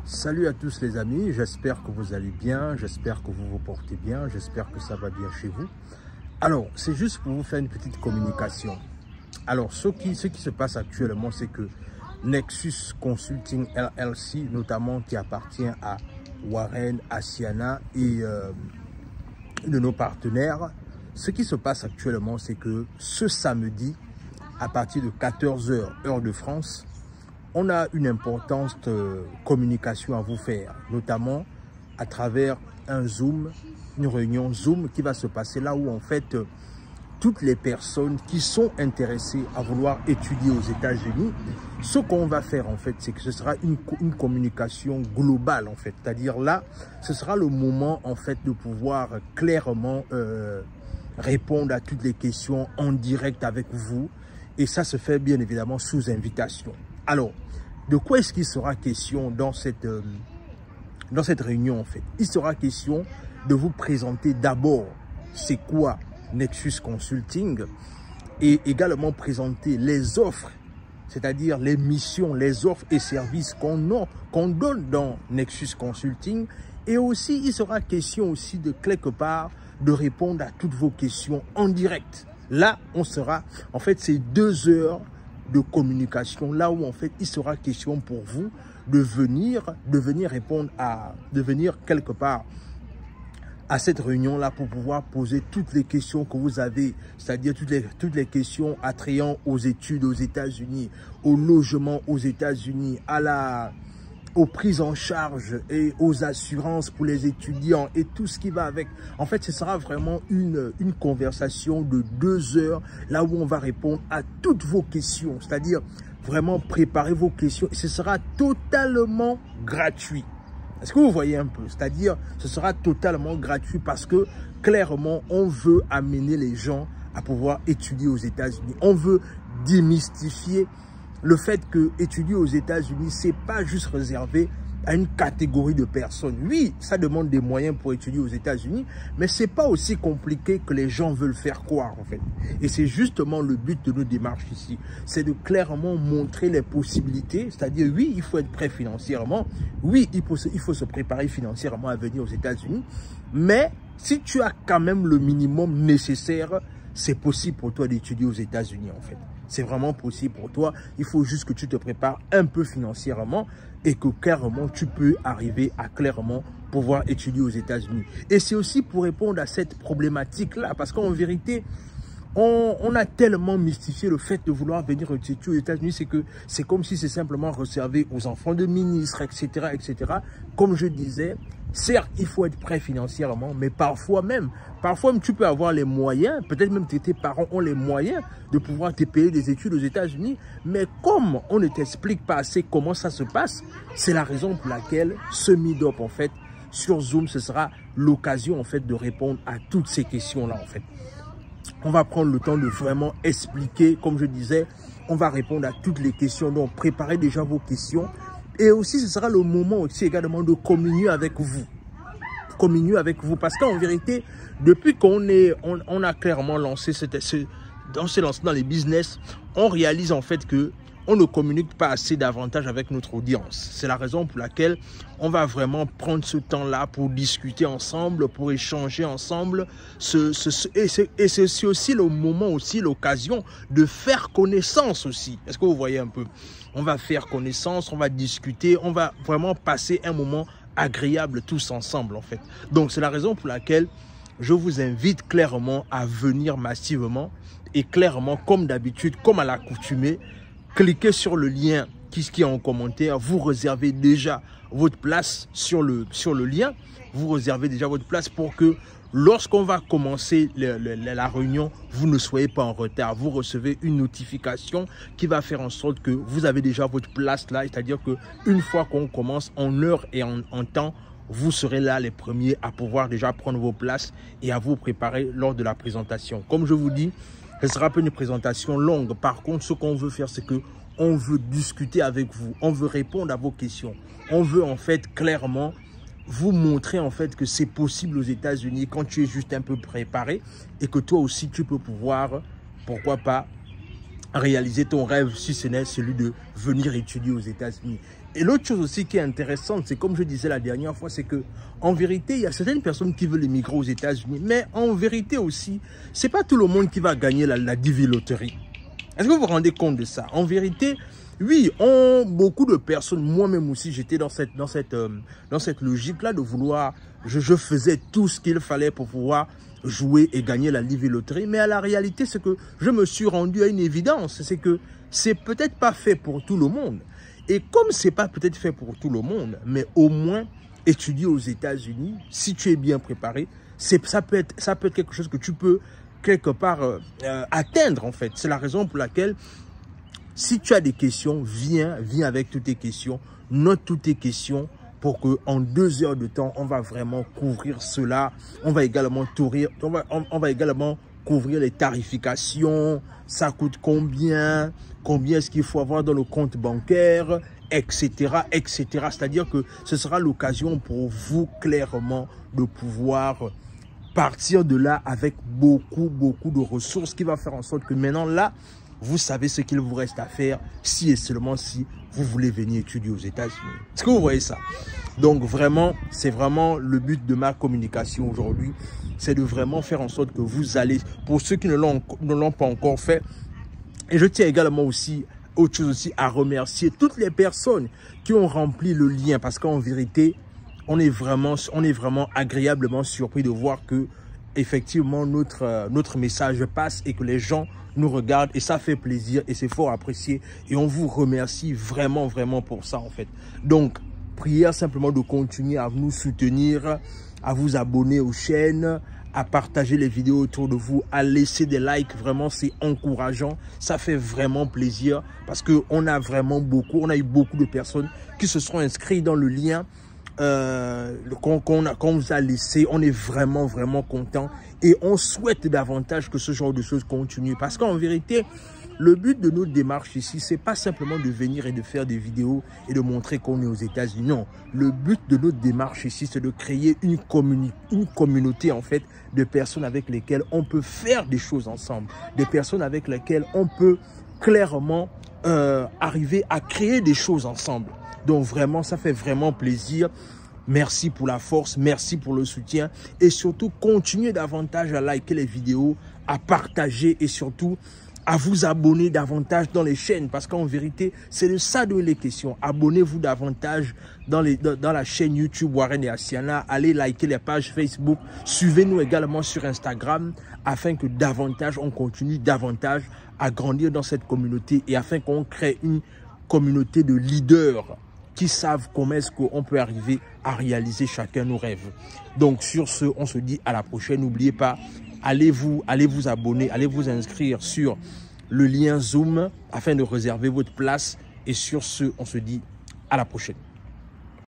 Salut à tous les amis, j'espère que vous allez bien, j'espère que vous vous portez bien, j'espère que ça va bien chez vous. Alors, c'est juste pour vous faire une petite communication. Alors, ce qui se passe actuellement, c'est que Nexus Consulting LLC, notamment qui appartient à Warren, Asiana et de nos partenaires, ce qui se passe actuellement, c'est que ce samedi, à partir de 14 h, heure de France, on a une importante communication à vous faire, notamment à travers un Zoom, une réunion Zoom qui va se passer là où en fait toutes les personnes qui sont intéressées à vouloir étudier aux États-Unis, ce qu'on va faire en fait, c'est que ce sera une communication globale en fait. C'est-à-dire là, ce sera le moment en fait de pouvoir clairement répondre à toutes les questions en direct avec vous. Et ça se fait bien évidemment sous invitation. Alors, de quoi est-ce qu'il sera question dans cette réunion en fait? Il sera question de vous présenter d'abord c'est quoi Nexus Consulting et également présenter les offres, c'est-à-dire les missions, les offres et services qu'on donne dans Nexus Consulting. Et aussi, il sera question aussi de quelque part de répondre à toutes vos questions en direct. Là, on sera, en fait, c'est 2 heures de communication, là où en fait, il sera question pour vous de venir répondre de venir quelque part à cette réunion-là pour pouvoir poser toutes les questions que vous avez, c'est-à-dire toutes les questions attrayant aux études aux États-Unis, au logement aux États-Unis, aux prises en charge et aux assurances pour les étudiants et tout ce qui va avec. En fait, ce sera vraiment une conversation de 2 heures, là où on va répondre à toutes vos questions, c'est-à-dire vraiment préparer vos questions. Et ce sera totalement gratuit. Est-ce que vous voyez un peu? C'est-à-dire, ce sera totalement gratuit parce que clairement, on veut amener les gens à pouvoir étudier aux États-Unis. On veut démystifier le fait que étudier aux États-Unis, c'est pas juste réservé à une catégorie de personnes. Oui, ça demande des moyens pour étudier aux États-Unis, mais c'est pas aussi compliqué que les gens veulent faire croire en fait. Et c'est justement le but de nos démarches ici, c'est de clairement montrer les possibilités, c'est-à-dire oui, il faut être prêt financièrement, oui, il faut se préparer financièrement à venir aux États-Unis, mais si tu as quand même le minimum nécessaire, c'est possible pour toi d'étudier aux États-Unis en fait. C'est vraiment possible pour toi. Il faut juste que tu te prépares un peu financièrement et que clairement tu peux arriver à clairement pouvoir étudier aux États-Unis. Et c'est aussi pour répondre à cette problématique-là parce qu'en vérité, on a tellement mystifié le fait de vouloir venir étudier aux États-Unis, c'est comme si c'est simplement réservé aux enfants de ministres, etc., etc. Comme je disais, certes, il faut être prêt financièrement, mais parfois même tu peux avoir les moyens, peut-être même que tes parents ont les moyens de pouvoir te payer des études aux États-Unis, mais comme on ne t'explique pas assez comment ça se passe, c'est la raison pour laquelle ce meet-up, en fait, sur Zoom, ce sera l'occasion, en fait, de répondre à toutes ces questions-là, en fait. On va prendre le temps de vraiment expliquer, comme je disais, on va répondre à toutes les questions. Donc, préparez déjà vos questions. Et aussi, ce sera le moment aussi également de communier avec vous. Communier avec vous. Parce qu'en vérité, depuis qu'on a clairement lancé, on s'est lancé dans les business, on réalise en fait que on ne communique pas assez davantage avec notre audience. C'est la raison pour laquelle on va vraiment prendre ce temps-là pour discuter ensemble, pour échanger ensemble. Et c'est aussi le moment, aussi l'occasion de faire connaissance aussi. Est-ce que vous voyez un peu? On va faire connaissance, on va discuter, on va vraiment passer un moment agréable tous ensemble en fait. Donc c'est la raison pour laquelle je vous invite clairement à venir massivement et clairement comme d'habitude, comme à l'accoutumée, cliquez sur le lien qui est en commentaire, vous réservez déjà votre place sur le lien, vous réservez déjà votre place pour que lorsqu'on va commencer la réunion, vous ne soyez pas en retard. Vous recevez une notification qui va faire en sorte que vous avez déjà votre place là, c'est-à-dire qu'une fois qu'on commence en heure et en temps, vous serez là les premiers à pouvoir déjà prendre vos places et à vous préparer lors de la présentation. Comme je vous dis, ce sera pas une présentation longue. Par contre, ce qu'on veut faire, c'est que on veut discuter avec vous. On veut répondre à vos questions. On veut en fait clairement vous montrer en fait que c'est possible aux États-Unis quand tu es juste un peu préparé et que toi aussi tu peux pouvoir, pourquoi pas, réaliser ton rêve si ce n'est celui de venir étudier aux États-Unis. Et l'autre chose aussi qui est intéressante, c'est comme je disais la dernière fois, c'est que en vérité, il y a certaines personnes qui veulent émigrer aux États-Unis, mais en vérité aussi, c'est pas tout le monde qui va gagner la Divi Loterie. Est-ce que vous vous rendez compte de ça? En vérité, oui, beaucoup de personnes, moi-même aussi, j'étais dans cette logique-là de vouloir, je faisais tout ce qu'il fallait pour pouvoir jouer et gagner la Divi Loterie, mais à la réalité, c'est que je me suis rendu à une évidence, c'est que c'est peut-être pas fait pour tout le monde. Et comme c'est pas peut-être fait pour tout le monde, mais au moins étudier aux États-Unis, si tu es bien préparé, ça peut être quelque chose que tu peux quelque part atteindre en fait. C'est la raison pour laquelle si tu as des questions, viens avec toutes tes questions, note toutes tes questions pour qu'en 2 heures de temps, on va vraiment couvrir cela. On va également couvrir les tarifications, ça coûte combien est-ce qu'il faut avoir dans le compte bancaire, etc., etc. C'est-à-dire que ce sera l'occasion pour vous clairement de pouvoir partir de là avec beaucoup de ressources qui va faire en sorte que maintenant là, vous savez ce qu'il vous reste à faire si et seulement si vous voulez venir étudier aux États-Unis. Est-ce que vous voyez ça? Donc vraiment, c'est vraiment le but de ma communication aujourd'hui, c'est de vraiment faire en sorte que vous allez, pour ceux qui ne l'ont pas encore fait, et je tiens également aussi, autre chose aussi, à remercier toutes les personnes qui ont rempli le lien, parce qu'en vérité, on est vraiment agréablement surpris de voir que effectivement notre message passe et que les gens nous regardent et ça fait plaisir et c'est fort apprécié et on vous remercie vraiment pour ça en fait. Donc prière simplement de continuer à nous soutenir, à vous abonner aux chaînes, à partager les vidéos autour de vous, à laisser des likes, vraiment c'est encourageant, ça fait vraiment plaisir parce que on a eu beaucoup de personnes qui se sont inscrites dans le lien qu'on vous a laissé. On est vraiment content et on souhaite davantage que ce genre de choses continue parce qu'en vérité le but de notre démarche ici c'est pas simplement de venir et de faire des vidéos et de montrer qu'on est aux États-Unis. Non, le but de notre démarche ici c'est de créer une communauté en fait de personnes avec lesquelles on peut faire des choses ensemble, des personnes avec lesquelles on peut clairement arriver à créer des choses ensemble. Donc vraiment, ça fait vraiment plaisir. Merci pour la force, merci pour le soutien. Et surtout, continuez davantage à liker les vidéos, à partager et surtout à vous abonner davantage dans les chaînes. Parce qu'en vérité, c'est de ça dont il est question. Abonnez-vous davantage dans la chaîne YouTube Warren et Asiana. Allez liker les pages Facebook. Suivez-nous également sur Instagram afin que davantage, on continue davantage à grandir dans cette communauté et afin qu'on crée une communauté de leaders qui savent comment est-ce qu'on peut arriver à réaliser chacun nos rêves. Donc sur ce, on se dit à la prochaine. N'oubliez pas, allez vous abonner, allez vous inscrire sur le lien Zoom afin de réserver votre place. Et sur ce, on se dit à la prochaine.